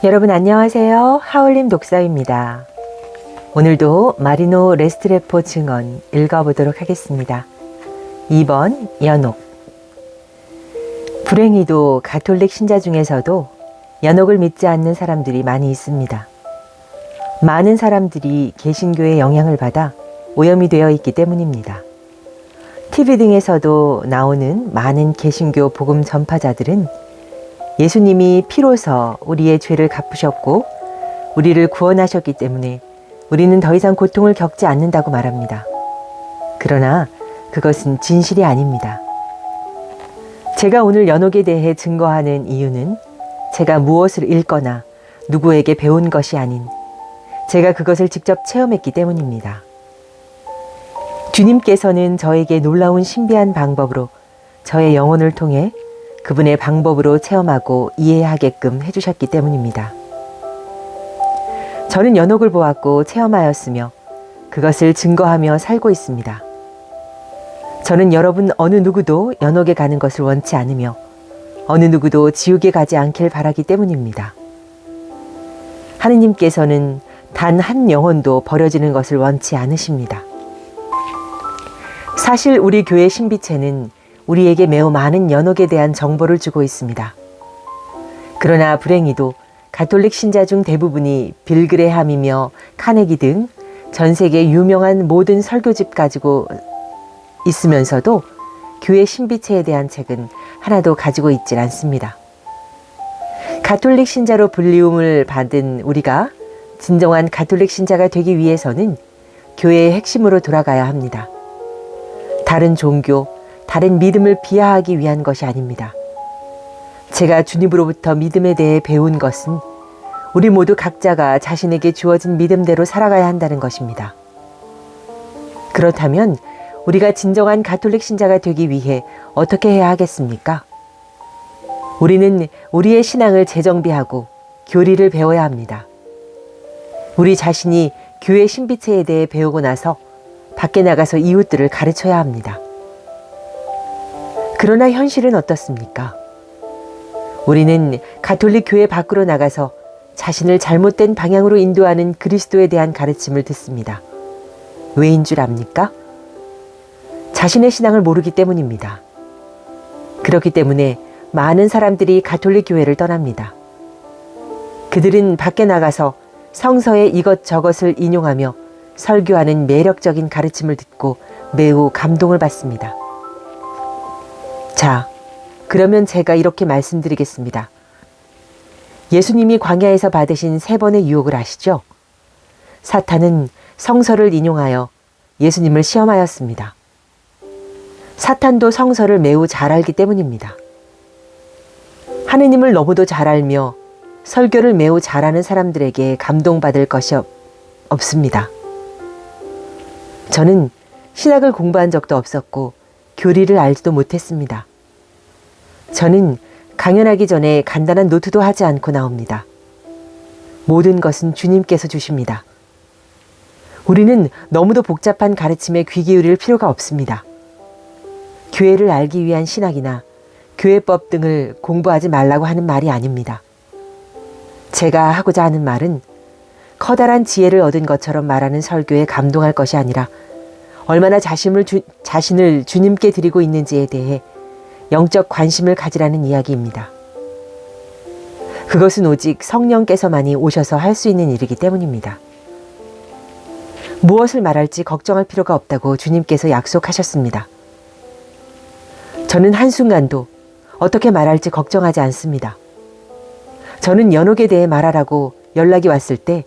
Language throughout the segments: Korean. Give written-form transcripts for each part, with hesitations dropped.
여러분 안녕하세요. 하울림 독서입니다. 오늘도 마리노 레스트레포 증언 읽어보도록 하겠습니다. 2번 연옥. 불행히도 가톨릭 신자 중에서도 연옥을 믿지 않는 사람들이 많이 있습니다. 많은 사람들이 개신교의 영향을 받아 오염이 되어 있기 때문입니다. TV 등에서도 나오는 많은 개신교 복음 전파자들은 예수님이 피로서 우리의 죄를 갚으셨고 우리를 구원하셨기 때문에 우리는 더 이상 고통을 겪지 않는다고 말합니다. 그러나 그것은 진실이 아닙니다. 제가 오늘 연옥에 대해 증거하는 이유는 제가 무엇을 읽거나 누구에게 배운 것이 아닌 제가 그것을 직접 체험했기 때문입니다. 주님께서는 저에게 놀라운 신비한 방법으로 저의 영혼을 통해 그분의 방법으로 체험하고 이해하게끔 해주셨기 때문입니다. 저는 연옥을 보았고 체험하였으며 그것을 증거하며 살고 있습니다. 저는 여러분 어느 누구도 연옥에 가는 것을 원치 않으며 어느 누구도 지옥에 가지 않길 바라기 때문입니다. 하느님께서는 단 한 영혼도 버려지는 것을 원치 않으십니다. 사실 우리 교회 신비체는 우리에게 매우 많은 연옥에 대한 정보를 주고 있습니다. 그러나 불행히도 가톨릭 신자 중 대부분이 빌그레함이며 카네기 등 전 세계 유명한 모든 설교집 가지고 있으면서도 교회 신비체에 대한 책은 하나도 가지고 있질 않습니다. 가톨릭 신자로 불리움을 받은 우리가 진정한 가톨릭 신자가 되기 위해서는 교회의 핵심으로 돌아가야 합니다. 다른 종교, 다른 믿음을 비하하기 위한 것이 아닙니다. 제가 주님으로부터 믿음에 대해 배운 것은 우리 모두 각자가 자신에게 주어진 믿음대로 살아가야 한다는 것입니다. 그렇다면 우리가 진정한 가톨릭 신자가 되기 위해 어떻게 해야 하겠습니까? 우리는 우리의 신앙을 재정비하고 교리를 배워야 합니다. 우리 자신이 교회 신비체에 대해 배우고 나서 밖에 나가서 이웃들을 가르쳐야 합니다. 그러나 현실은 어떻습니까? 우리는 가톨릭 교회 밖으로 나가서 자신을 잘못된 방향으로 인도하는 그리스도에 대한 가르침을 듣습니다. 왜인 줄 압니까? 자신의 신앙을 모르기 때문입니다. 그렇기 때문에 많은 사람들이 가톨릭 교회를 떠납니다. 그들은 밖에 나가서 성서의 이것저것을 인용하며 설교하는 매력적인 가르침을 듣고 매우 감동을 받습니다. 자, 그러면 제가 이렇게 말씀드리겠습니다. 예수님이 광야에서 받으신 3번의 유혹을 아시죠? 사탄은 성서를 인용하여 예수님을 시험하였습니다. 사탄도 성서를 매우 잘 알기 때문입니다. 하느님을 너무도 잘 알며 설교를 매우 잘하는 사람들에게 감동받을 것이 없습니다. 저는 신학을 공부한 적도 없었고 교리를 알지도 못했습니다. 저는 강연하기 전에 간단한 노트도 하지 않고 나옵니다. 모든 것은 주님께서 주십니다. 우리는 너무도 복잡한 가르침에 귀 기울일 필요가 없습니다. 교회를 알기 위한 신학이나 교회법 등을 공부하지 말라고 하는 말이 아닙니다. 제가 하고자 하는 말은 커다란 지혜를 얻은 것처럼 말하는 설교에 감동할 것이 아니라 얼마나 자신을 주님께 드리고 있는지에 대해 영적 관심을 가지라는 이야기입니다. 그것은 오직 성령께서만이 오셔서 할 수 있는 일이기 때문입니다. 무엇을 말할지 걱정할 필요가 없다고 주님께서 약속하셨습니다. 저는 한순간도 어떻게 말할지 걱정하지 않습니다. 저는 연옥에 대해 말하라고 연락이 왔을 때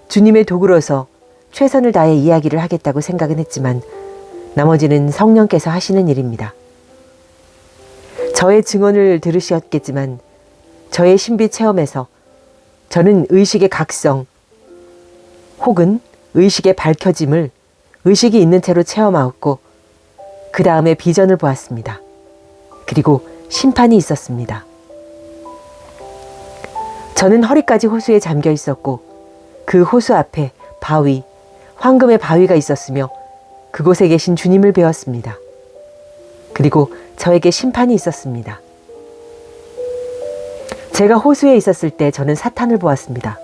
주님의 도구로서 최선을 다해 이야기를 하겠다고 생각은 했지만 나머지는 성령께서 하시는 일입니다. 저의 증언을 들으셨겠지만 저의 신비 체험에서 저는 의식의 각성 혹은 의식의 밝혀짐을 의식이 있는 채로 체험하였고 그 다음에 비전을 보았습니다. 그리고 심판이 있었습니다. 저는 허리까지 호수에 잠겨 있었고 그 호수 앞에 바위, 황금의 바위가 있었으며 그곳에 계신 주님을 배웠습니다. 그리고 저에게 심판이 있었습니다. 제가 호수에 있었을 때 저는 사탄을 보았습니다.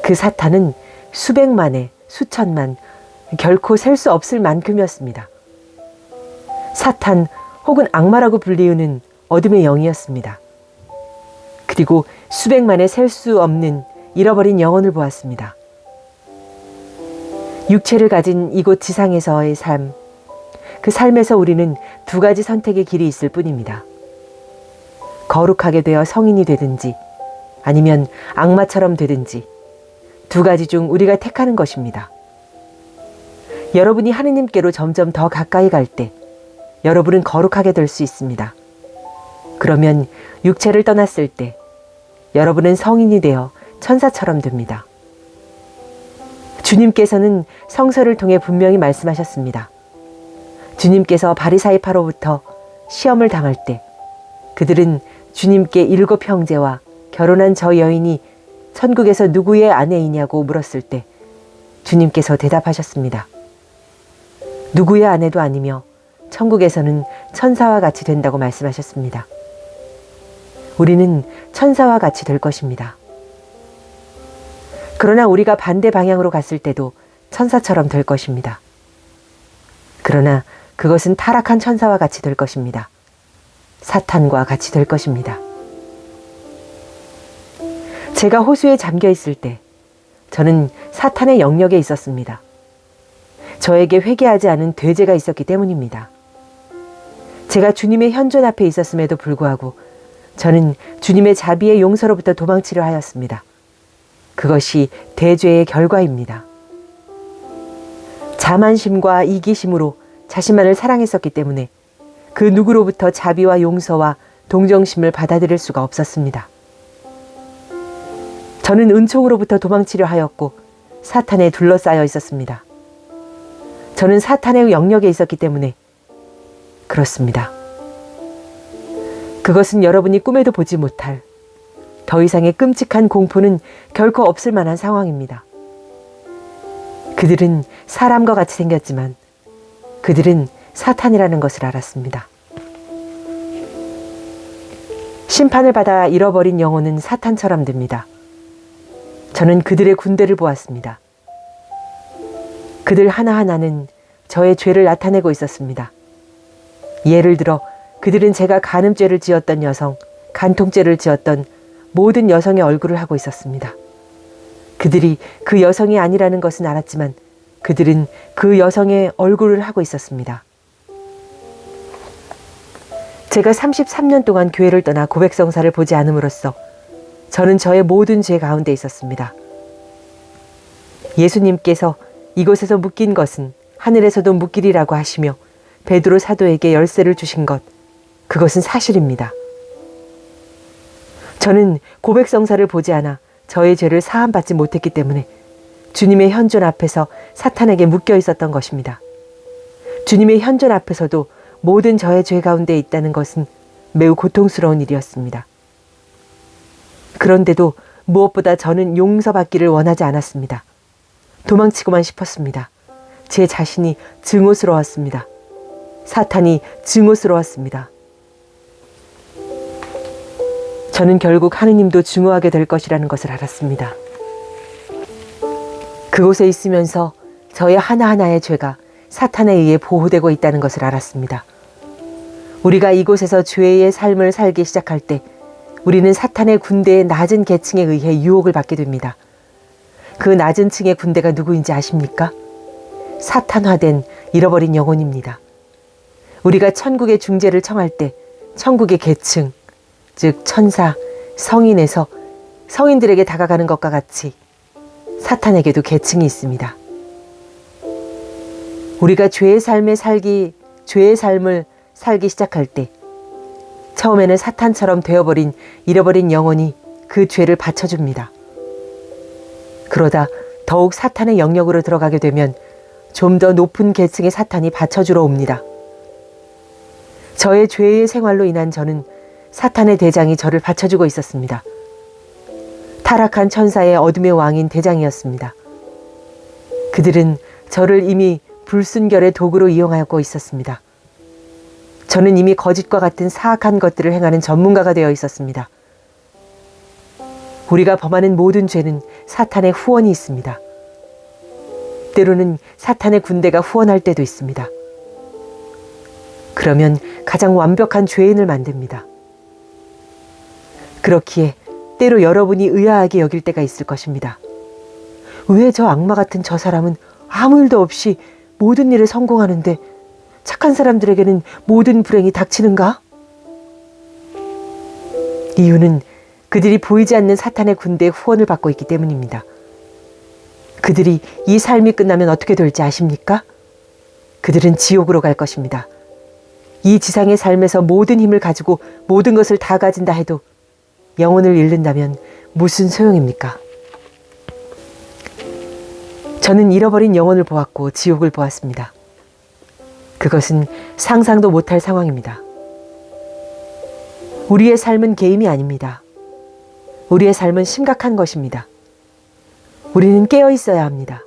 그 사탄은 수백만에 수천만, 결코 셀 수 없을 만큼이었습니다. 사탄 혹은 악마라고 불리우는 어둠의 영이었습니다. 그리고 수백만에 셀 수 없는 잃어버린 영혼을 보았습니다. 육체를 가진 이곳 지상에서의 삶, 그 삶에서 우리는 두 가지 선택의 길이 있을 뿐입니다. 거룩하게 되어 성인이 되든지 아니면 악마처럼 되든지 두 가지 중 우리가 택하는 것입니다. 여러분이 하느님께로 점점 더 가까이 갈 때 여러분은 거룩하게 될 수 있습니다. 그러면 육체를 떠났을 때 여러분은 성인이 되어 천사처럼 됩니다. 주님께서는 성서를 통해 분명히 말씀하셨습니다. 주님께서 바리사이파로부터 시험을 당할 때 그들은 주님께 7 형제와 결혼한 저 여인이 천국에서 누구의 아내이냐고 물었을 때 주님께서 대답하셨습니다. 누구의 아내도 아니며 천국에서는 천사와 같이 된다고 말씀하셨습니다. 우리는 천사와 같이 될 것입니다. 그러나 우리가 반대 방향으로 갔을 때도 천사처럼 될 것입니다. 그러나 그것은 타락한 천사와 같이 될 것입니다. 사탄과 같이 될 것입니다. 제가 호수에 잠겨 있을 때 저는 사탄의 영역에 있었습니다. 저에게 회개하지 않은 돼지가 있었기 때문입니다. 제가 주님의 현존 앞에 있었음에도 불구하고 저는 주님의 자비의 용서로부터 도망치려 하였습니다. 그것이 대죄의 결과입니다. 자만심과 이기심으로 자신만을 사랑했었기 때문에 그 누구로부터 자비와 용서와 동정심을 받아들일 수가 없었습니다. 저는 은총으로부터 도망치려 하였고 사탄에 둘러싸여 있었습니다. 저는 사탄의 영역에 있었기 때문에 그렇습니다. 그것은 여러분이 꿈에도 보지 못할 더 이상의 끔찍한 공포는 결코 없을 만한 상황입니다. 그들은 사람과 같이 생겼지만 그들은 사탄이라는 것을 알았습니다. 심판을 받아 잃어버린 영혼은 사탄처럼 됩니다. 저는 그들의 군대를 보았습니다. 그들 하나하나는 저의 죄를 나타내고 있었습니다. 예를 들어 그들은 제가 간음죄를 지었던 여성, 간통죄를 지었던 모든 여성의 얼굴을 하고 있었습니다. 그들이 그 여성이 아니라는 것은 알았지만 그들은 그 여성의 얼굴을 하고 있었습니다. 제가 33년 동안 교회를 떠나 고백성사를 보지 않음으로써 저는 저의 모든 죄 가운데 있었습니다. 예수님께서 이곳에서 묶인 것은 하늘에서도 묶이리라고 하시며 베드로 사도에게 열쇠를 주신 것, 그것은 사실입니다. 저는 고백성사를 보지 않아 저의 죄를 사함받지 못했기 때문에 주님의 현존 앞에서 사탄에게 묶여 있었던 것입니다. 주님의 현존 앞에서도 모든 저의 죄 가운데 있다는 것은 매우 고통스러운 일이었습니다. 그런데도 무엇보다 저는 용서받기를 원하지 않았습니다. 도망치고만 싶었습니다. 제 자신이 증오스러웠습니다. 사탄이 증오스러웠습니다. 저는 결국 하느님도 증오하게 될 것이라는 것을 알았습니다. 그곳에 있으면서 저의 하나하나의 죄가 사탄에 의해 보호되고 있다는 것을 알았습니다. 우리가 이곳에서 죄의 삶을 살기 시작할 때 우리는 사탄의 군대의 낮은 계층에 의해 유혹을 받게 됩니다. 그 낮은 층의 군대가 누구인지 아십니까? 사탄화된 잃어버린 영혼입니다. 우리가 천국의 중재를 청할 때 천국의 계층, 즉 천사, 성인에서 성인들에게 다가가는 것과 같이 사탄에게도 계층이 있습니다. 우리가 죄의 삶을 살기 시작할 때 처음에는 사탄처럼 되어버린 잃어버린 영혼이 그 죄를 받쳐줍니다. 그러다 더욱 사탄의 영역으로 들어가게 되면 좀 더 높은 계층의 사탄이 받쳐주러 옵니다. 저의 죄의 생활로 인한 저는 사탄의 대장이 저를 받쳐주고 있었습니다. 타락한 천사의 어둠의 왕인 대장이었습니다. 그들은 저를 이미 불순결의 도구로 이용하고 있었습니다. 저는 이미 거짓과 같은 사악한 것들을 행하는 전문가가 되어 있었습니다. 우리가 범하는 모든 죄는 사탄의 후원이 있습니다. 때로는 사탄의 군대가 후원할 때도 있습니다. 그러면 가장 완벽한 죄인을 만듭니다. 그렇기에 때로 여러분이 의아하게 여길 때가 있을 것입니다. 왜 저 악마 같은 저 사람은 아무 일도 없이 모든 일에 성공하는데 착한 사람들에게는 모든 불행이 닥치는가? 이유는 그들이 보이지 않는 사탄의 군대의 후원을 받고 있기 때문입니다. 그들이 이 삶이 끝나면 어떻게 될지 아십니까? 그들은 지옥으로 갈 것입니다. 이 지상의 삶에서 모든 힘을 가지고 모든 것을 다 가진다 해도 영혼을 잃는다면 무슨 소용입니까? 저는 잃어버린 영혼을 보았고 지옥을 보았습니다. 그것은 상상도 못할 상황입니다. 우리의 삶은 게임이 아닙니다. 우리의 삶은 심각한 것입니다. 우리는 깨어 있어야 합니다.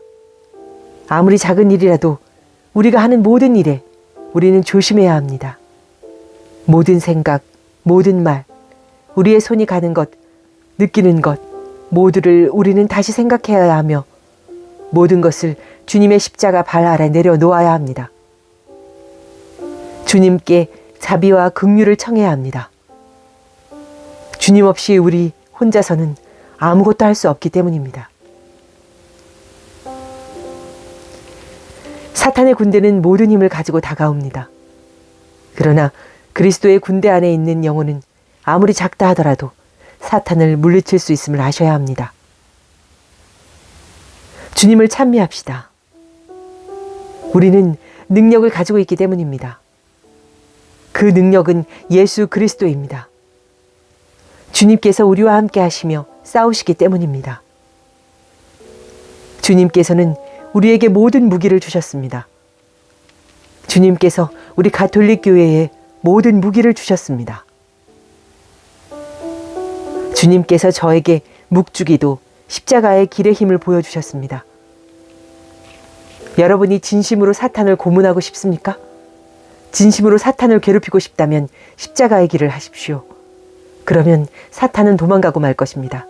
아무리 작은 일이라도 우리가 하는 모든 일에 우리는 조심해야 합니다. 모든 생각, 모든 말, 우리의 손이 가는 것, 느끼는 것, 모두를 우리는 다시 생각해야 하며 모든 것을 주님의 십자가 발 아래 내려놓아야 합니다. 주님께 자비와 긍휼을 청해야 합니다. 주님 없이 우리 혼자서는 아무것도 할 수 없기 때문입니다. 사탄의 군대는 모든 힘을 가지고 다가옵니다. 그러나 그리스도의 군대 안에 있는 영혼은 아무리 작다 하더라도 사탄을 물리칠 수 있음을 아셔야 합니다. 주님을 찬미합시다. 우리는 능력을 가지고 있기 때문입니다. 그 능력은 예수 그리스도입니다. 주님께서 우리와 함께 하시며 싸우시기 때문입니다. 주님께서는 우리에게 모든 무기를 주셨습니다. 주님께서 우리 가톨릭 교회에 모든 무기를 주셨습니다. 주님께서 저에게 묵주기도 십자가의 길의 힘을 보여주셨습니다. 여러분이 진심으로 사탄을 고문하고 싶습니까? 진심으로 사탄을 괴롭히고 싶다면 십자가의 길을 하십시오. 그러면 사탄은 도망가고 말 것입니다.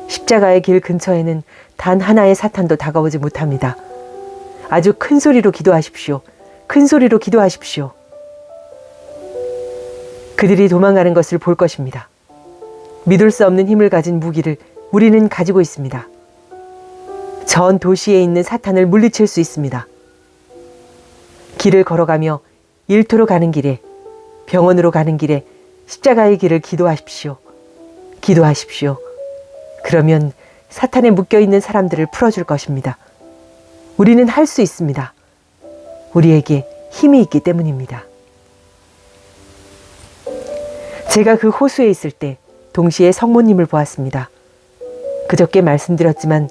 십자가의 길 근처에는 단 하나의 사탄도 다가오지 못합니다. 아주 큰 소리로 기도하십시오. 큰 소리로 기도하십시오. 그들이 도망가는 것을 볼 것입니다. 믿을 수 없는 힘을 가진 무기를 우리는 가지고 있습니다. 전 도시에 있는 사탄을 물리칠 수 있습니다. 길을 걸어가며 일터로 가는 길에, 병원으로 가는 길에 십자가의 길을 기도하십시오. 기도하십시오. 그러면 사탄에 묶여있는 사람들을 풀어줄 것입니다. 우리는 할 수 있습니다. 우리에게 힘이 있기 때문입니다. 제가 그 호수에 있을 때 동시에 성모님을 보았습니다. 그저께 말씀드렸지만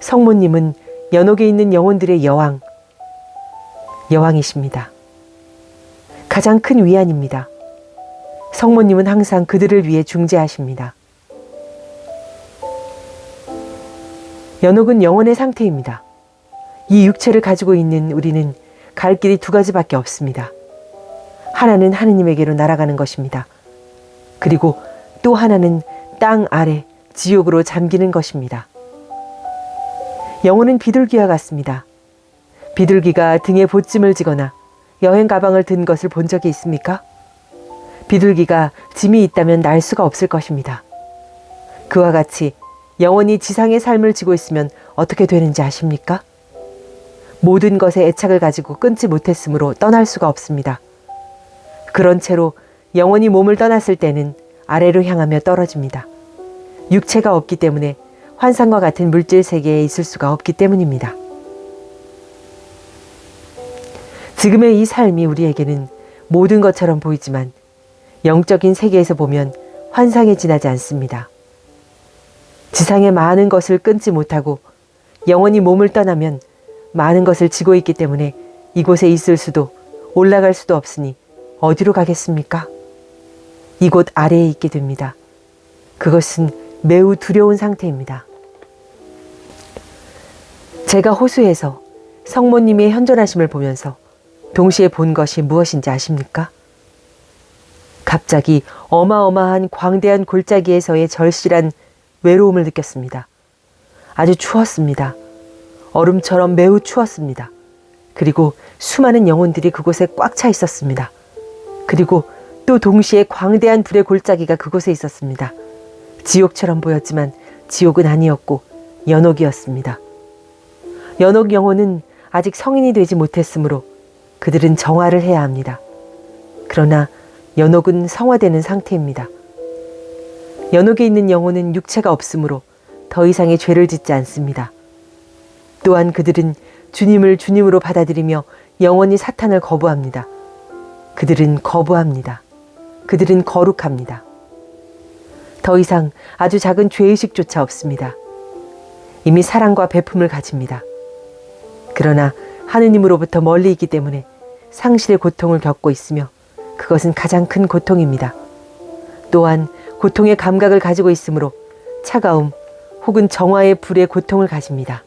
성모님은 연옥에 있는 영혼들의 여왕이십니다. 가장 큰 위안입니다. 성모님은 항상 그들을 위해 중재하십니다. 연옥은 영혼의 상태입니다. 이 육체를 가지고 있는 우리는 갈 길이 두 가지밖에 없습니다. 하나는 하느님에게로 날아가는 것입니다. 그리고 또 하나는 땅 아래 지옥으로 잠기는 것입니다. 영혼은 비둘기와 같습니다. 비둘기가 등에 보찜을 지거나 여행 가방을 든 것을 본 적이 있습니까? 비둘기가 짐이 있다면 날 수가 없을 것입니다. 그와 같이 영혼이 지상의 삶을 지고 있으면 어떻게 되는지 아십니까? 모든 것에 애착을 가지고 끊지 못했으므로 떠날 수가 없습니다. 그런 채로 영혼이 몸을 떠났을 때는 아래로 향하며 떨어집니다. 육체가 없기 때문에 환상과 같은 물질 세계에 있을 수가 없기 때문입니다. 지금의 이 삶이 우리에게는 모든 것처럼 보이지만 영적인 세계에서 보면 환상에 지나지 않습니다. 지상의 많은 것을 끊지 못하고 영원히 몸을 떠나면 많은 것을 지고 있기 때문에 이곳에 있을 수도 올라갈 수도 없으니 어디로 가겠습니까? 이곳 아래에 있게 됩니다. 그것은 매우 두려운 상태입니다. 제가 호수에서 성모님의 현존하심을 보면서 동시에 본 것이 무엇인지 아십니까? 갑자기 어마어마한 광대한 골짜기에서의 절실한 외로움을 느꼈습니다. 아주 추웠습니다. 얼음처럼 매우 추웠습니다. 그리고 수많은 영혼들이 그곳에 꽉 차 있었습니다. 그리고 또 동시에 광대한 불의 골짜기가 그곳에 있었습니다. 지옥처럼 보였지만 지옥은 아니었고 연옥이었습니다. 연옥 영혼은 아직 성인이 되지 못했으므로 그들은 정화를 해야 합니다. 그러나 연옥은 성화되는 상태입니다. 연옥에 있는 영혼은 육체가 없으므로 더 이상의 죄를 짓지 않습니다. 또한 그들은 주님을 주님으로 받아들이며 영원히 사탄을 거부합니다. 그들은 거부합니다. 그들은 거룩합니다. 더 이상 아주 작은 죄의식조차 없습니다. 이미 사랑과 베품을 가집니다. 그러나 하느님으로부터 멀리 있기 때문에 상실의 고통을 겪고 있으며 그것은 가장 큰 고통입니다. 또한 고통의 감각을 가지고 있으므로 차가움 혹은 정화의 불의 고통을 가집니다.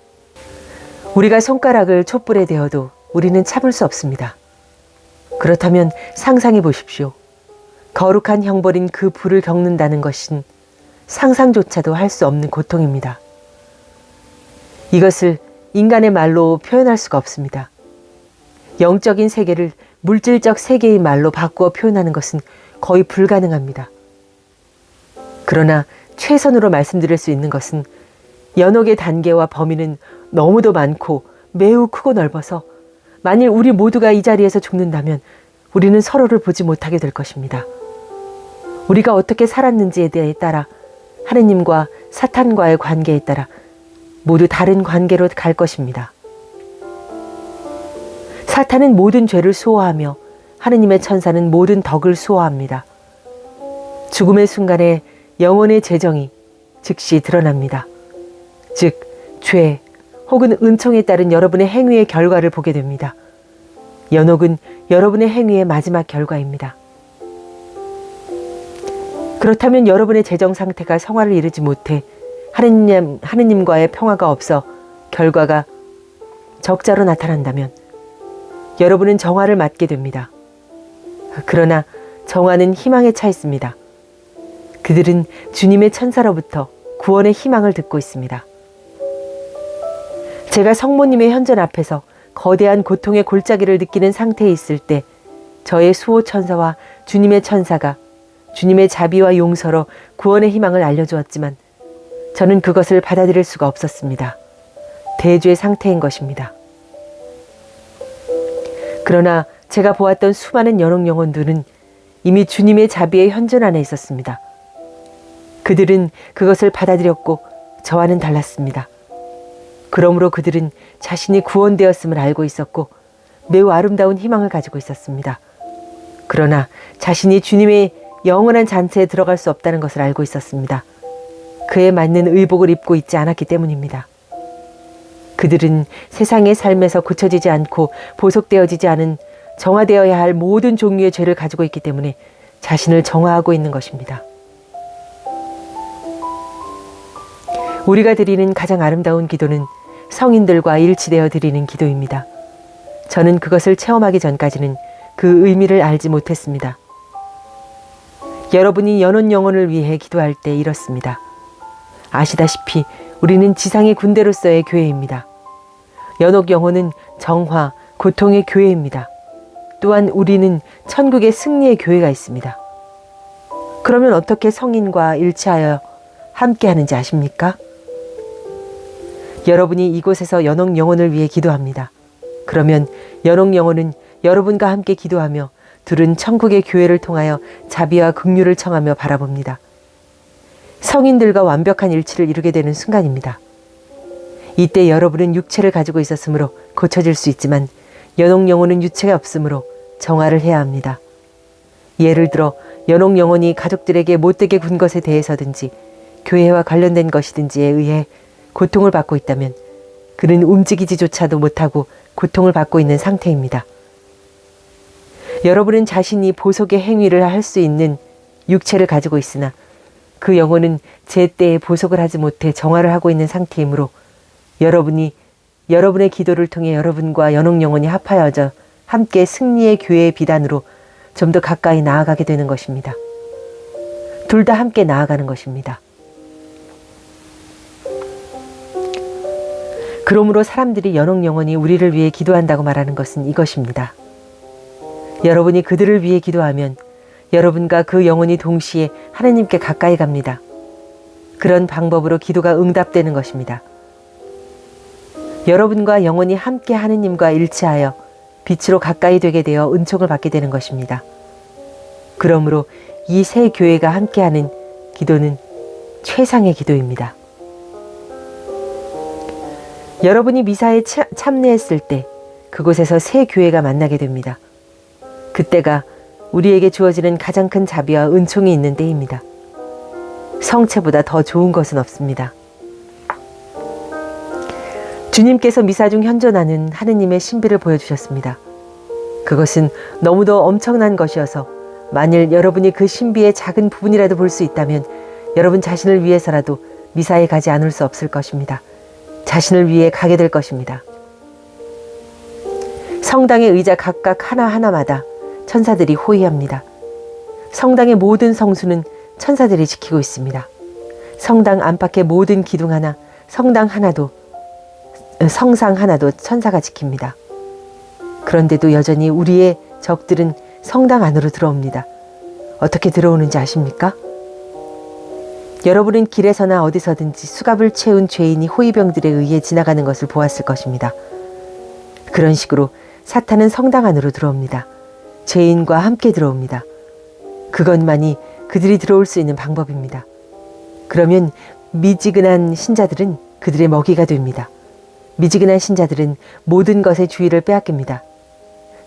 우리가 손가락을 촛불에 대어도 우리는 참을 수 없습니다. 그렇다면 상상해 보십시오. 거룩한 형벌인 그 불을 겪는다는 것은 상상조차도 할 수 없는 고통입니다. 이것을 인간의 말로 표현할 수가 없습니다. 영적인 세계를 물질적 세계의 말로 바꾸어 표현하는 것은 거의 불가능합니다. 그러나 최선으로 말씀드릴 수 있는 것은 연옥의 단계와 범위는 너무도 많고 매우 크고 넓어서 만일 우리 모두가 이 자리에서 죽는다면 우리는 서로를 보지 못하게 될 것입니다. 우리가 어떻게 살았는지에 따라 하느님과 사탄과의 관계에 따라 모두 다른 관계로 갈 것입니다. 사탄은 모든 죄를 수호하며 하느님의 천사는 모든 덕을 수호합니다. 죽음의 순간에 영혼의 재정이 즉시 드러납니다. 즉, 죄 혹은 은총에 따른 여러분의 행위의 결과를 보게 됩니다. 연옥은 여러분의 행위의 마지막 결과입니다. 그렇다면 여러분의 재정 상태가 성화를 이루지 못해 하느님과의 평화가 없어 결과가 적자로 나타난다면 여러분은 정화를 맞게 됩니다. 그러나 정화는 희망에 차 있습니다. 그들은 주님의 천사로부터 구원의 희망을 듣고 있습니다. 제가 성모님의 현전 앞에서 거대한 고통의 골짜기를 느끼는 상태에 있을 때 저의 수호 천사와 주님의 천사가 주님의 자비와 용서로 구원의 희망을 알려주었지만 저는 그것을 받아들일 수가 없었습니다. 대죄의 상태인 것입니다. 그러나 제가 보았던 수많은 연옥 영혼들은 이미 주님의 자비의 현존 안에 있었습니다. 그들은 그것을 받아들였고 저와는 달랐습니다. 그러므로 그들은 자신이 구원되었음을 알고 있었고 매우 아름다운 희망을 가지고 있었습니다. 그러나 자신이 주님의 영원한 잔치에 들어갈 수 없다는 것을 알고 있었습니다. 그에 맞는 의복을 입고 있지 않았기 때문입니다. 그들은 세상의 삶에서 고쳐지지 않고 보속되어지지 않은 정화되어야 할 모든 종류의 죄를 가지고 있기 때문에 자신을 정화하고 있는 것입니다. 우리가 드리는 가장 아름다운 기도는 성인들과 일치되어 드리는 기도입니다. 저는 그것을 체험하기 전까지는 그 의미를 알지 못했습니다. 여러분이 연옥 영혼을 위해 기도할 때 이렇습니다. 아시다시피 우리는 지상의 군대로서의 교회입니다. 연옥 영혼은 정화, 고통의 교회입니다. 또한 우리는 천국의 승리의 교회가 있습니다. 그러면 어떻게 성인과 일치하여 함께 하는지 아십니까? 여러분이 이곳에서 연옥 영혼을 위해 기도합니다. 그러면 연옥 영혼은 여러분과 함께 기도하며 둘은 천국의 교회를 통하여 자비와 긍휼을 청하며 바라봅니다. 성인들과 완벽한 일치를 이루게 되는 순간입니다. 이때 여러분은 육체를 가지고 있었으므로 고쳐질 수 있지만 연옥 영혼은 육체가 없으므로 정화를 해야 합니다. 예를 들어 연옥 영혼이 가족들에게 못되게 군 것에 대해서든지 교회와 관련된 것이든지에 의해 고통을 받고 있다면 그는 움직이지조차도 못하고 고통을 받고 있는 상태입니다. 여러분은 자신이 보속의 행위를 할 수 있는 육체를 가지고 있으나 그 영혼은 제때에 보속을 하지 못해 정화를 하고 있는 상태이므로 여러분이 여러분의 기도를 통해 여러분과 연옥 영혼이 합하여져 함께 승리의 교회의 비단으로 좀 더 가까이 나아가게 되는 것입니다. 둘 다 함께 나아가는 것입니다. 그러므로 사람들이 연옥 영혼이 우리를 위해 기도한다고 말하는 것은 이것입니다. 여러분이 그들을 위해 기도하면 여러분과 그 영혼이 동시에 하느님께 가까이 갑니다. 그런 방법으로 기도가 응답되는 것입니다. 여러분과 영혼이 함께 하느님과 일치하여 빛으로 가까이 되게 되어 은총을 받게 되는 것입니다. 그러므로 이 세 교회가 함께하는 기도는 최상의 기도입니다. 여러분이 미사에 참여했을 때 그곳에서 세 교회가 만나게 됩니다. 그때가 우리에게 주어지는 가장 큰 자비와 은총이 있는 때입니다. 성체보다 더 좋은 것은 없습니다. 주님께서 미사 중 현존하는 하느님의 신비를 보여주셨습니다. 그것은 너무도 엄청난 것이어서 만일 여러분이 그 신비의 작은 부분이라도 볼 수 있다면 여러분 자신을 위해서라도 미사에 가지 않을 수 없을 것입니다. 자신을 위해 가게 될 것입니다. 성당의 의자 각각 하나하나마다 천사들이 호위합니다. 성당의 모든 성수는 천사들이 지키고 있습니다. 성당 안팎의 모든 기둥 하나, 성상 하나도 천사가 지킵니다. 그런데도 여전히 우리의 적들은 성당 안으로 들어옵니다. 어떻게 들어오는지 아십니까? 여러분은 길에서나 어디서든지 수갑을 채운 죄인이 호위병들에 의해 지나가는 것을 보았을 것입니다. 그런 식으로 사탄은 성당 안으로 들어옵니다. 죄인과 함께 들어옵니다. 그것만이 그들이 들어올 수 있는 방법입니다. 그러면 미지근한 신자들은 그들의 먹이가 됩니다. 미지근한 신자들은 모든 것의 주의를 빼앗깁니다.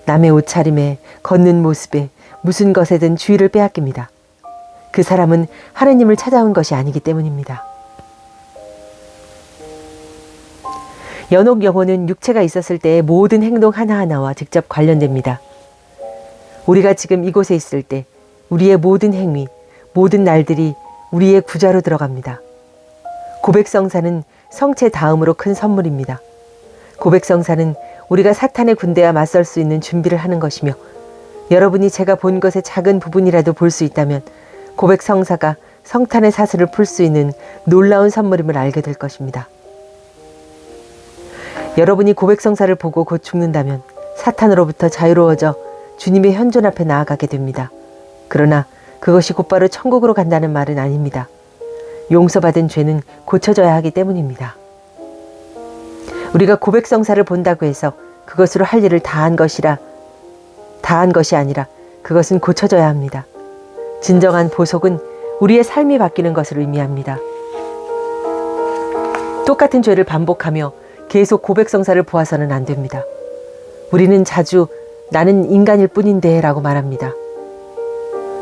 남의 옷차림에, 걷는 모습에, 무슨 것에든 주의를 빼앗깁니다. 그 사람은 하느님을 찾아온 것이 아니기 때문입니다. 연옥 영혼은 육체가 있었을 때의 모든 행동 하나하나와 직접 관련됩니다. 우리가 지금 이곳에 있을 때 우리의 모든 행위, 모든 날들이 우리의 구좌로 들어갑니다. 고백성사는 성체 다음으로 큰 선물입니다. 고백성사는 우리가 사탄의 군대와 맞설 수 있는 준비를 하는 것이며 여러분이 제가 본 것의 작은 부분이라도 볼 수 있다면 고백성사가 성탄의 사슬을 풀 수 있는 놀라운 선물임을 알게 될 것입니다. 여러분이 고백성사를 보고 곧 죽는다면 사탄으로부터 자유로워져 주님의 현존 앞에 나아가게 됩니다. 그러나 그것이 곧바로 천국으로 간다는 말은 아닙니다. 용서받은 죄는 고쳐져야 하기 때문입니다. 우리가 고백성사를 본다고 해서 그것으로 할 일을 다한 것이 아니라 그것은 고쳐져야 합니다. 진정한 보속은 우리의 삶이 바뀌는 것을 의미합니다. 똑같은 죄를 반복하며 계속 고백성사를 보아서는 안 됩니다. 우리는 자주 나는 인간일 뿐인데 라고 말합니다.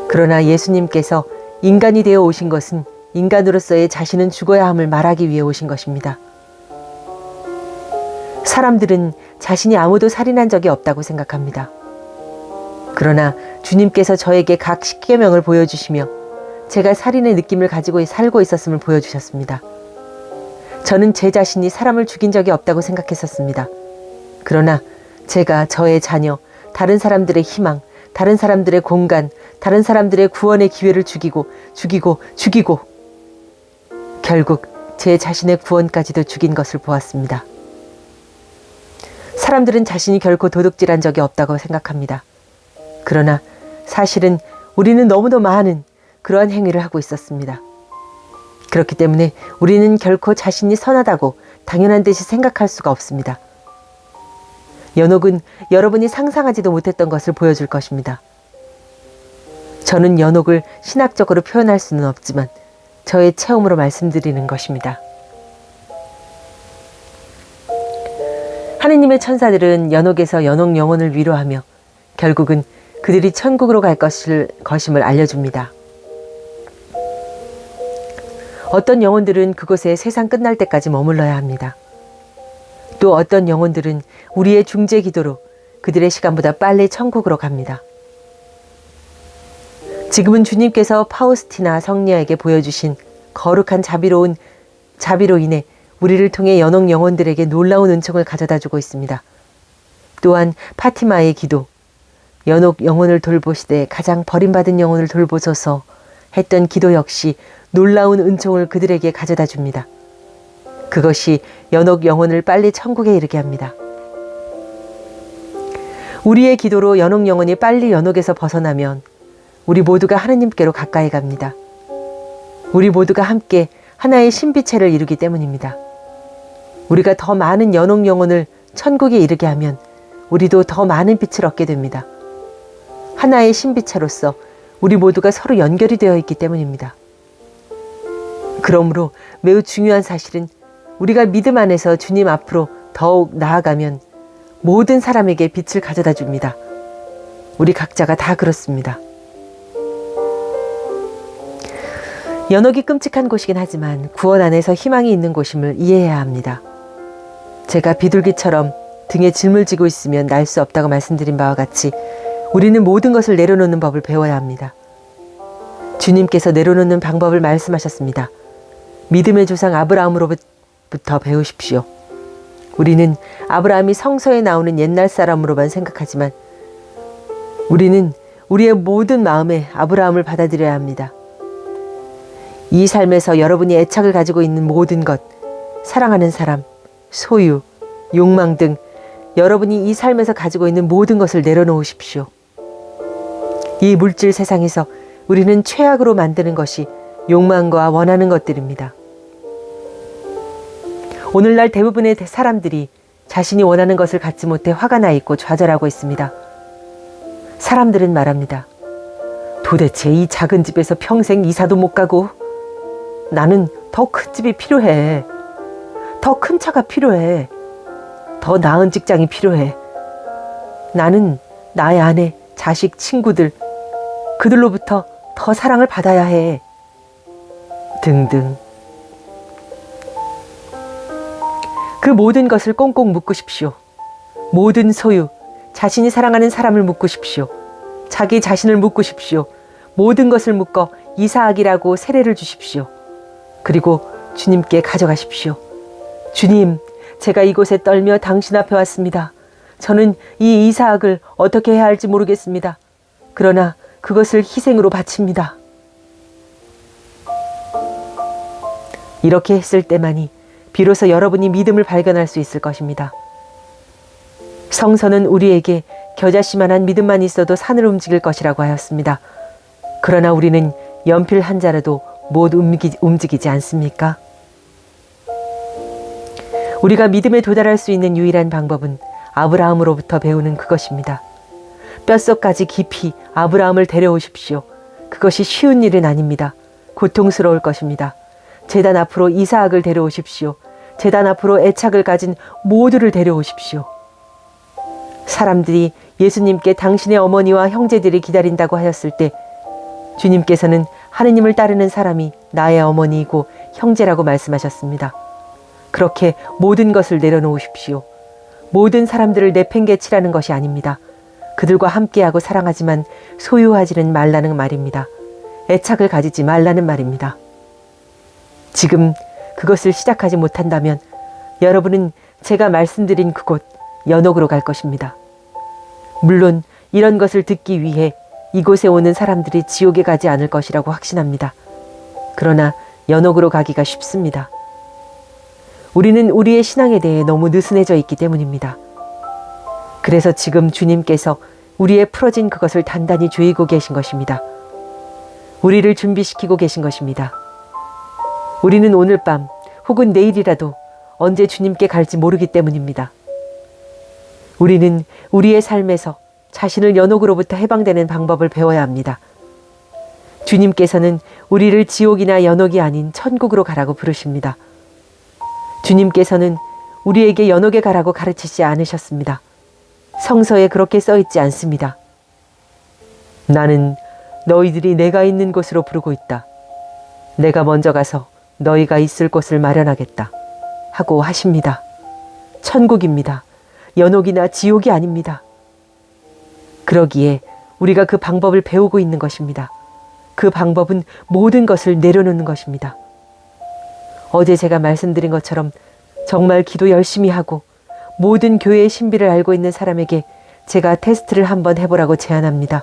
그러나 예수님께서 인간이 되어 오신 것은 인간으로서의 자신은 죽어야 함을 말하기 위해 오신 것입니다. 사람들은 자신이 아무도 살인한 적이 없다고 생각합니다. 그러나 주님께서 저에게 각 10계명을 보여주시며 제가 살인의 느낌을 가지고 살고 있었음을 보여주셨습니다. 저는 제 자신이 사람을 죽인 적이 없다고 생각했었습니다. 그러나 제가 저의 자녀, 다른 사람들의 희망, 다른 사람들의 공간, 다른 사람들의 구원의 기회를 죽이고 결국 제 자신의 구원까지도 죽인 것을 보았습니다. 사람들은 자신이 결코 도둑질한 적이 없다고 생각합니다. 그러나 사실은 우리는 너무도 많은 그러한 행위를 하고 있었습니다. 그렇기 때문에 우리는 결코 자신이 선하다고 당연한 듯이 생각할 수가 없습니다. 연옥은 여러분이 상상하지도 못했던 것을 보여줄 것입니다. 저는 연옥을 신학적으로 표현할 수는 없지만 저의 체험으로 말씀드리는 것입니다. 하느님의 천사들은 연옥에서 연옥 영혼을 위로하며 결국은 그들이 천국으로 갈 것임을 알려줍니다. 어떤 영혼들은 그곳에 세상 끝날 때까지 머물러야 합니다. 또 어떤 영혼들은 우리의 중재 기도로 그들의 시간보다 빨리 천국으로 갑니다. 지금은 주님께서 파우스티나 성녀에게 보여주신 거룩한 자비로 인해 우리를 통해 연옥 영혼들에게 놀라운 은총을 가져다 주고 있습니다. 또한 파티마의 기도, 연옥 영혼을 돌보시되 가장 버림받은 영혼을 돌보소서 했던 기도 역시 놀라운 은총을 그들에게 가져다 줍니다. 그것이 연옥 영혼을 빨리 천국에 이르게 합니다. 우리의 기도로 연옥 영혼이 빨리 연옥에서 벗어나면 우리 모두가 하느님께로 가까이 갑니다. 우리 모두가 함께 하나의 신비체를 이루기 때문입니다. 우리가 더 많은 연옥 영혼을 천국에 이르게 하면 우리도 더 많은 빛을 얻게 됩니다. 하나의 신비체로서 우리 모두가 서로 연결이 되어 있기 때문입니다. 그러므로 매우 중요한 사실은 우리가 믿음 안에서 주님 앞으로 더욱 나아가면 모든 사람에게 빛을 가져다 줍니다. 우리 각자가 다 그렇습니다. 연옥이 끔찍한 곳이긴 하지만 구원 안에서 희망이 있는 곳임을 이해해야 합니다. 제가 비둘기처럼 등에 짐을 지고 있으면 날 수 없다고 말씀드린 바와 같이 우리는 모든 것을 내려놓는 법을 배워야 합니다. 주님께서 내려놓는 방법을 말씀하셨습니다. 믿음의 조상 아브라함으로부터 배우십시오. 우리는 아브라함이 성서에 나오는 옛날 사람으로만 생각하지만 우리는 우리의 모든 마음에 아브라함을 받아들여야 합니다. 이 삶에서 여러분이 애착을 가지고 있는 모든 것, 사랑하는 사람, 소유, 욕망 등 여러분이 이 삶에서 가지고 있는 모든 것을 내려놓으십시오. 이 물질 세상에서 우리는 최악으로 만드는 것이 욕망과 원하는 것들입니다. 오늘날 대부분의 사람들이 자신이 원하는 것을 갖지 못해 화가 나 있고 좌절하고 있습니다. 사람들은 말합니다. 도대체 이 작은 집에서 평생 이사도 못 가고 나는 더 큰 집이 필요해. 더 큰 차가 필요해. 더 나은 직장이 필요해. 나는 나의 아내, 자식, 친구들, 그들로부터 더 사랑을 받아야 해. 등등. 그 모든 것을 꽁꽁 묶으십시오. 모든 소유, 자신이 사랑하는 사람을 묶으십시오. 자기 자신을 묶으십시오. 모든 것을 묶어 이사학이라고 세례를 주십시오. 그리고 주님께 가져가십시오. 주님, 제가 이곳에 떨며 당신 앞에 왔습니다. 저는 이 이사학을 어떻게 해야 할지 모르겠습니다. 그러나 그것을 희생으로 바칩니다. 이렇게 했을 때만이 비로소 여러분이 믿음을 발견할 수 있을 것입니다. 성서는 우리에게 겨자씨만한 믿음만 있어도 산을 움직일 것이라고 하였습니다. 그러나 우리는 연필 한 자라도 못 움직이지 않습니까? 우리가 믿음에 도달할 수 있는 유일한 방법은 아브라함으로부터 배우는 그것입니다. 뼛속까지 깊이 아브라함을 데려오십시오. 그것이 쉬운 일은 아닙니다. 고통스러울 것입니다. 제단 앞으로 이사학을 데려오십시오. 제단 앞으로 애착을 가진 모두를 데려오십시오. 사람들이 예수님께 당신의 어머니와 형제들이 기다린다고 하였을 때 주님께서는 하느님을 따르는 사람이 나의 어머니이고 형제라고 말씀하셨습니다. 그렇게 모든 것을 내려놓으십시오. 모든 사람들을 내팽개치라는 것이 아닙니다. 그들과 함께하고 사랑하지만 소유하지는 말라는 말입니다. 애착을 가지지 말라는 말입니다. 지금 그것을 시작하지 못한다면 여러분은 제가 말씀드린 그곳 연옥으로 갈 것입니다. 물론 이런 것을 듣기 위해 이곳에 오는 사람들이 지옥에 가지 않을 것이라고 확신합니다. 그러나 연옥으로 가기가 쉽습니다. 우리는 우리의 신앙에 대해 너무 느슨해져 있기 때문입니다. 그래서 지금 주님께서 우리의 풀어진 그것을 단단히 조이고 계신 것입니다. 우리를 준비시키고 계신 것입니다. 우리는 오늘 밤 혹은 내일이라도 언제 주님께 갈지 모르기 때문입니다. 우리는 우리의 삶에서 자신을 연옥으로부터 해방되는 방법을 배워야 합니다. 주님께서는 우리를 지옥이나 연옥이 아닌 천국으로 가라고 부르십니다. 주님께서는 우리에게 연옥에 가라고 가르치지 않으셨습니다. 성서에 그렇게 써있지 않습니다. 나는 너희들이 내가 있는 곳으로 부르고 있다. 내가 먼저 가서 너희가 있을 곳을 마련하겠다. 하고 하십니다. 천국입니다. 연옥이나 지옥이 아닙니다. 그러기에 우리가 그 방법을 배우고 있는 것입니다. 그 방법은 모든 것을 내려놓는 것입니다. 어제 제가 말씀드린 것처럼 정말 기도 열심히 하고 모든 교회의 신비를 알고 있는 사람에게 제가 테스트를 한번 해보라고 제안합니다.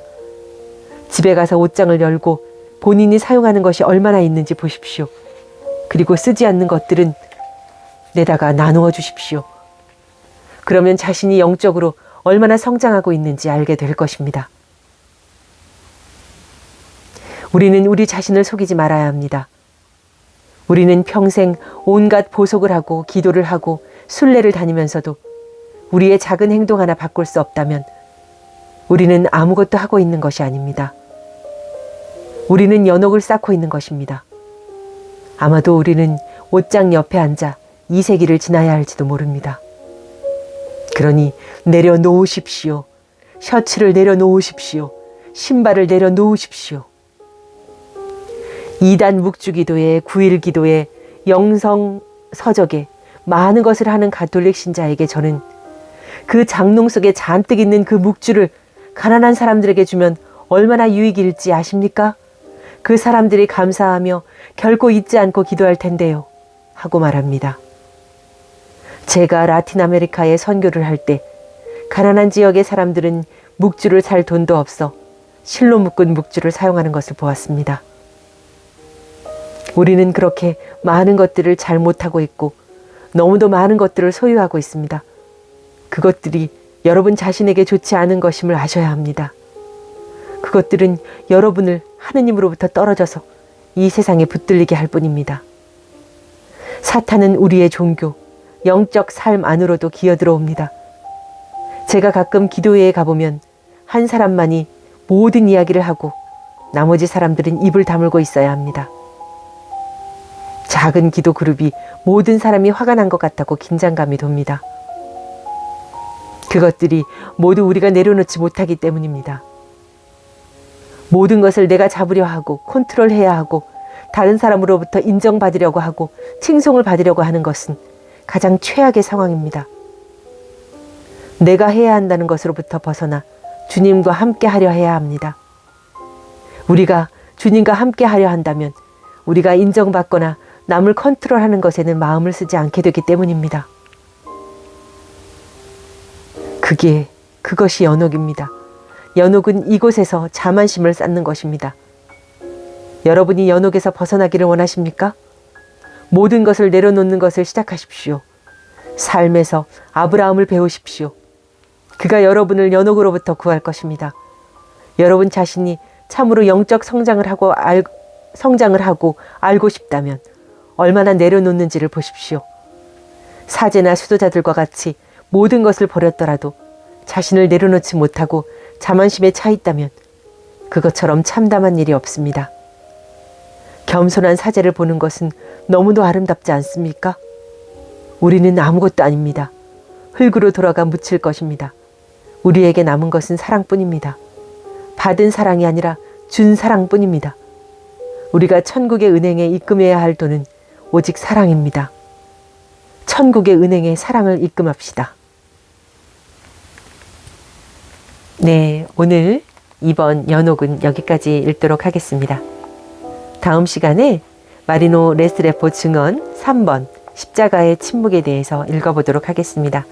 집에 가서 옷장을 열고 본인이 사용하는 것이 얼마나 있는지 보십시오. 그리고 쓰지 않는 것들은 내다가 나누어 주십시오. 그러면 자신이 영적으로 얼마나 성장하고 있는지 알게 될 것입니다. 우리는 우리 자신을 속이지 말아야 합니다. 우리는 평생 온갖 보속을 하고 기도를 하고 순례를 다니면서도 우리의 작은 행동 하나 바꿀 수 없다면 우리는 아무것도 하고 있는 것이 아닙니다. 우리는 연옥을 쌓고 있는 것입니다. 아마도 우리는 옷장 옆에 앉아 이 세기를 지나야 할지도 모릅니다. 그러니 내려놓으십시오. 셔츠를 내려놓으십시오. 신발을 내려놓으십시오. 2단 묵주기도에 9일 기도에 영성 서적에 많은 것을 하는 가톨릭 신자에게 저는 그 장롱 속에 잔뜩 있는 그 묵주를 가난한 사람들에게 주면 얼마나 유익일지 아십니까? 그 사람들이 감사하며 결코 잊지 않고 기도할 텐데요. 하고 말합니다. 제가 라틴 아메리카에 선교를 할 때 가난한 지역의 사람들은 묵주를 살 돈도 없어 실로 묶은 묵주를 사용하는 것을 보았습니다. 우리는 그렇게 많은 것들을 잘 못하고 있고 너무도 많은 것들을 소유하고 있습니다. 그것들이 여러분 자신에게 좋지 않은 것임을 아셔야 합니다. 그것들은 여러분을 하느님으로부터 떨어져서 이 세상에 붙들리게 할 뿐입니다. 사탄은 우리의 종교, 영적 삶 안으로도 기어들어옵니다. 제가 가끔 기도회에 가보면 한 사람만이 모든 이야기를 하고 나머지 사람들은 입을 다물고 있어야 합니다. 작은 기도 그룹이 모든 사람이 화가 난 것 같다고 긴장감이 돕니다. 그것들이 모두 우리가 내려놓지 못하기 때문입니다. 모든 것을 내가 잡으려 하고 컨트롤해야 하고 다른 사람으로부터 인정받으려고 하고 칭송을 받으려고 하는 것은 가장 최악의 상황입니다. 내가 해야 한다는 것으로부터 벗어나 주님과 함께 하려 해야 합니다. 우리가 주님과 함께 하려 한다면 우리가 인정받거나 남을 컨트롤하는 것에는 마음을 쓰지 않게 되기 때문입니다. 그것이 연옥입니다. 연옥은 이곳에서 자만심을 쌓는 것입니다. 여러분이 연옥에서 벗어나기를 원하십니까? 모든 것을 내려놓는 것을 시작하십시오. 삶에서 아브라함을 배우십시오. 그가 여러분을 연옥으로부터 구할 것입니다. 여러분 자신이 참으로 영적 성장을 하고 알고 싶다면 얼마나 내려놓는지를 보십시오. 사제나 수도자들과 같이 모든 것을 버렸더라도 자신을 내려놓지 못하고 자만심에 차 있다면 그것처럼 참담한 일이 없습니다. 겸손한 사제를 보는 것은 너무도 아름답지 않습니까? 우리는 아무것도 아닙니다. 흙으로 돌아가 묻힐 것입니다. 우리에게 남은 것은 사랑뿐입니다. 받은 사랑이 아니라 준 사랑뿐입니다. 우리가 천국의 은행에 입금해야 할 돈은 오직 사랑입니다. 천국의 은행에 사랑을 입금합시다. 네, 오늘 이번 연옥은 여기까지 읽도록 하겠습니다. 다음 시간에 마리노 레스레포 증언 3번 십자가의 침묵에 대해서 읽어보도록 하겠습니다.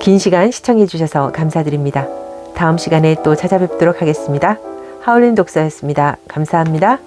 긴 시간 시청해 주셔서 감사드립니다. 다음 시간에 또 찾아뵙도록 하겠습니다. 하울린 독서였습니다. 감사합니다.